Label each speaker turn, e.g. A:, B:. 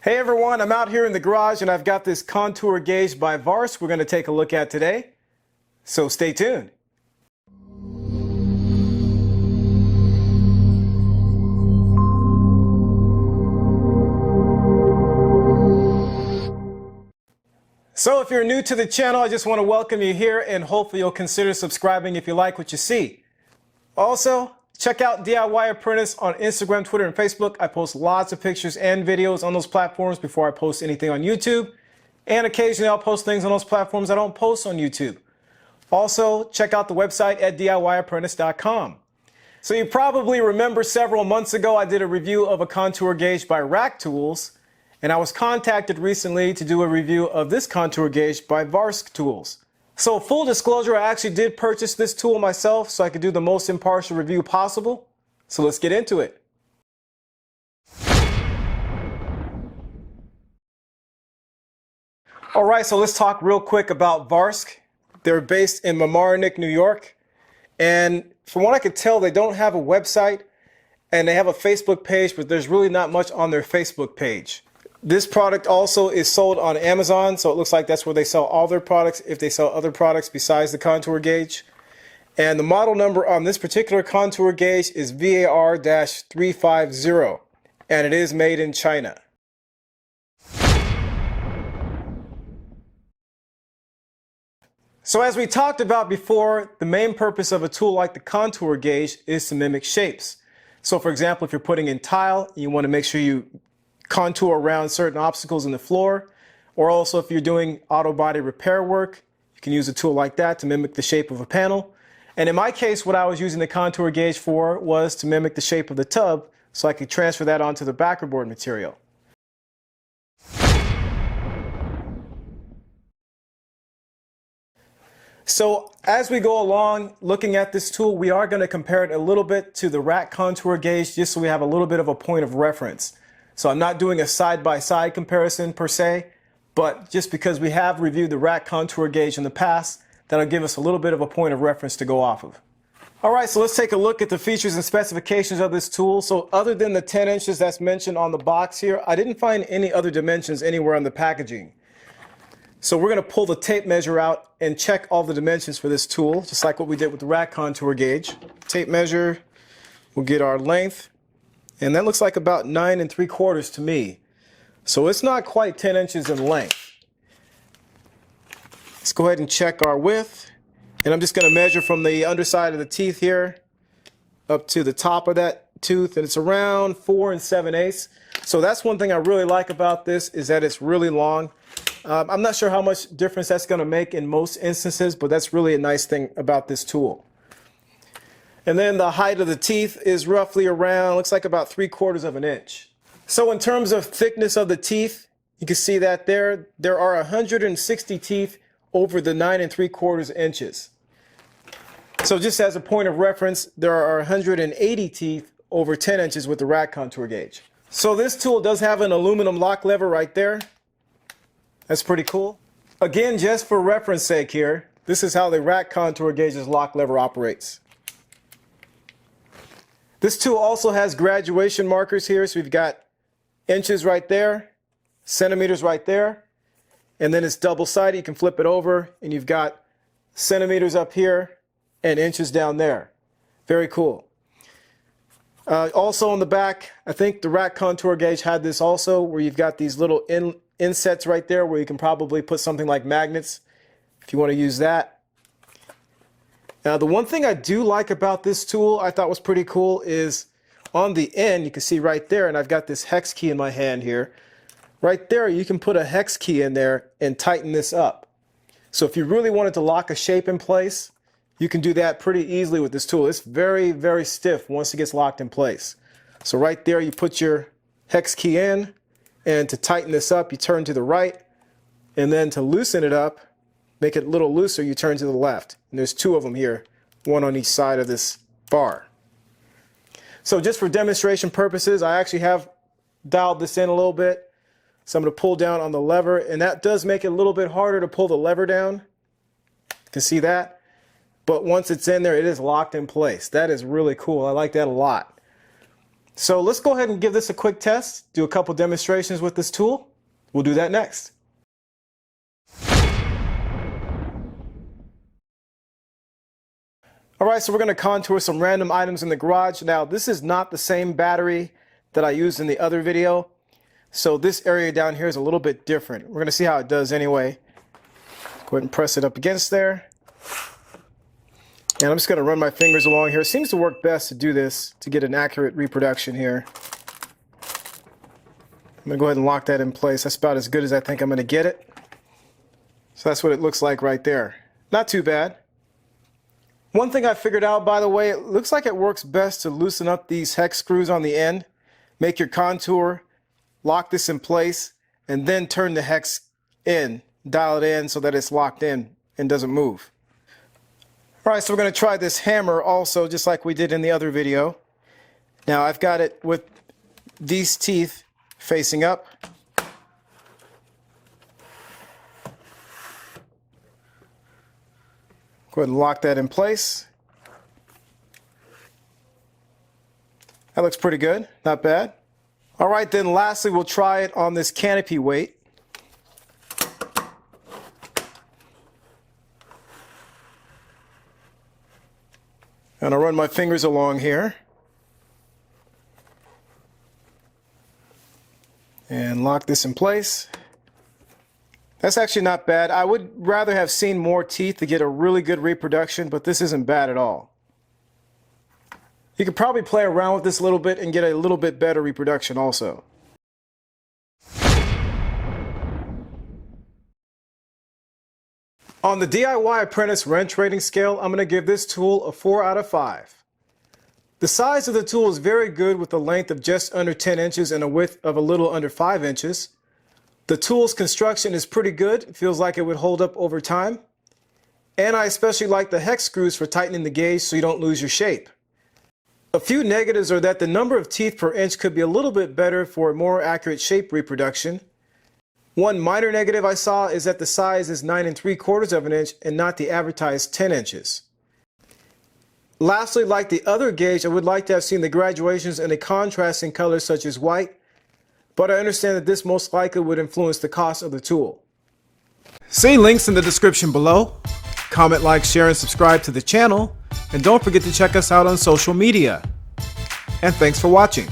A: Hey everyone, I'm out here in the garage and I've got this contour gauge by Varsk we're going to take a look at today. So stay tuned. So if you're new to the channel, I just want to welcome you here and hopefully you'll consider subscribing if you like what you see. Also, check out DIY Apprentice on Instagram, Twitter, and Facebook. I post lots of pictures and videos on those platforms before I post anything on YouTube. And occasionally I'll post things on those platforms I don't post on YouTube. Also, check out the website at DIYapprentice.com. So you probably remember several months ago I did a review of a contour gauge by Rack Tools, and I was contacted recently to do a review of this contour gauge by Varsk Tools. So full disclosure, I actually did purchase this tool myself so I could do the most impartial review possible. So let's get into it. All right, so let's talk real quick about Varsk. They're based in Mamaroneck, New York. And from what I could tell, they don't have a website and they have a Facebook page, but there's really not much on their Facebook page. This product also is sold on Amazon, so it looks like that's where they sell all their products if they sell other products besides the contour gauge. And the model number on this particular contour gauge is VAR-350, and it is made in China. So as we talked about before, the main purpose of a tool like the contour gauge is to mimic shapes. So for example, if you're putting in tile, you want to make sure you contour around certain obstacles in the floor, or also if you're doing auto body repair work, you can use a tool like that to mimic the shape of a panel. And in my case, what I was using the contour gauge for was to mimic the shape of the tub so I could transfer that onto the backerboard material. So as we go along looking at this tool, we are going to compare it a little bit to the Rack contour gauge just so we have a little bit of a point of reference. So I'm not doing a side-by-side comparison per se, but just because we have reviewed the Rack contour gauge in the past, that'll give us a little bit of a point of reference to go off of. All right, so let's take a look at the features and specifications of this tool. So other than the 10 inches that's mentioned on the box here, I didn't find any other dimensions anywhere on the packaging. So we're going to pull the tape measure out and check all the dimensions for this tool, just like what we did with the Rack contour gauge. Tape measure, we'll get our length. And that looks like about 9 3/4 to me. So it's not quite 10 inches in length. Let's go ahead and check our width. And I'm just going to measure from the underside of the teeth here up to the top of that tooth. And it's around 4 7/8. So that's one thing I really like about this is that it's really long. I'm not sure how much difference that's going to make in most instances, but that's really a nice thing about this tool. And then the height of the teeth is roughly around, looks like about 3/4 inch. So in terms of thickness of the teeth, you can see that there are 160 teeth over the 9 3/4 inches. So just as a point of reference, there are 180 teeth over 10 inches with the Rack contour gauge. So this tool does have an aluminum lock lever right there. That's pretty cool. Again, just for reference sake here, this is how the Rack contour gauge's lock lever operates. This tool also has graduation markers here, so we've got inches right there, centimeters right there, and then it's double-sided. You can flip it over, and you've got centimeters up here and inches down there. Very cool. Also on the back, I think the Rack contour gauge had this also, where you've got these little insets right there where you can probably put something like magnets if you want to use that. Now the one thing I do like about this tool I thought was pretty cool is on the end, you can see right there, and I've got this hex key in my hand here. Right there you can put a hex key in there and tighten this up. So if you really wanted to lock a shape in place, you can do that pretty easily with this tool. It's very, very stiff once it gets locked in place. So right there you put your hex key in, and to tighten this up you turn to the right, and then to loosen it up, make it a little looser, you turn to the left. And there's two of them here, one on each side of this bar. So just for demonstration purposes, I actually have dialed this in a little bit. So I'm going to pull down on the lever, and that does make it a little bit harder to pull the lever down. You can see that. But once it's in there, it is locked in place. That is really cool. I like that a lot. So let's go ahead and give this a quick test, do a couple demonstrations with this tool. We'll do that next. All right, so we're going to contour some random items in the garage. Now, this is not the same battery that I used in the other video. So this area down here is a little bit different. We're going to see how it does anyway. Go ahead and press it up against there. And I'm just going to run my fingers along here. It seems to work best to do this to get an accurate reproduction here. I'm going to go ahead and lock that in place. That's about as good as I think I'm going to get it. So that's what it looks like right there. Not too bad. One thing I figured out, by the way, it looks like it works best to loosen up these hex screws on the end, make your contour, lock this in place, and then turn the hex in, dial it in so that it's locked in and doesn't move. All right, so we're going to try this hammer also, just like we did in the other video. Now I've got it with these teeth facing up. Go ahead and lock that in place. That looks pretty good, not bad. All right, then lastly, we'll try it on this canopy weight. And I'll run my fingers along here. And lock this in place. That's actually not bad. I would rather have seen more teeth to get a really good reproduction, but this isn't bad at all. You could probably play around with this a little bit and get a little bit better reproduction also. On the DIY Apprentice wrench rating scale, I'm going to give this tool a 4 out of 5. The size of the tool is very good with a length of just under 10 inches and a width of a little under 5 inches. The tool's construction is pretty good. It feels like it would hold up over time. And I especially like the hex screws for tightening the gauge so you don't lose your shape. A few negatives are that the number of teeth per inch could be a little bit better for a more accurate shape reproduction. One minor negative I saw is that the size is 9 3/4 of an inch and not the advertised 10 inches. Lastly, like the other gauge, I would like to have seen the graduations in a contrasting color such as white, but I understand that this most likely would influence the cost of the tool. See links in the description below. Comment, like, share, and subscribe to the channel. And don't forget to check us out on social media. And thanks for watching.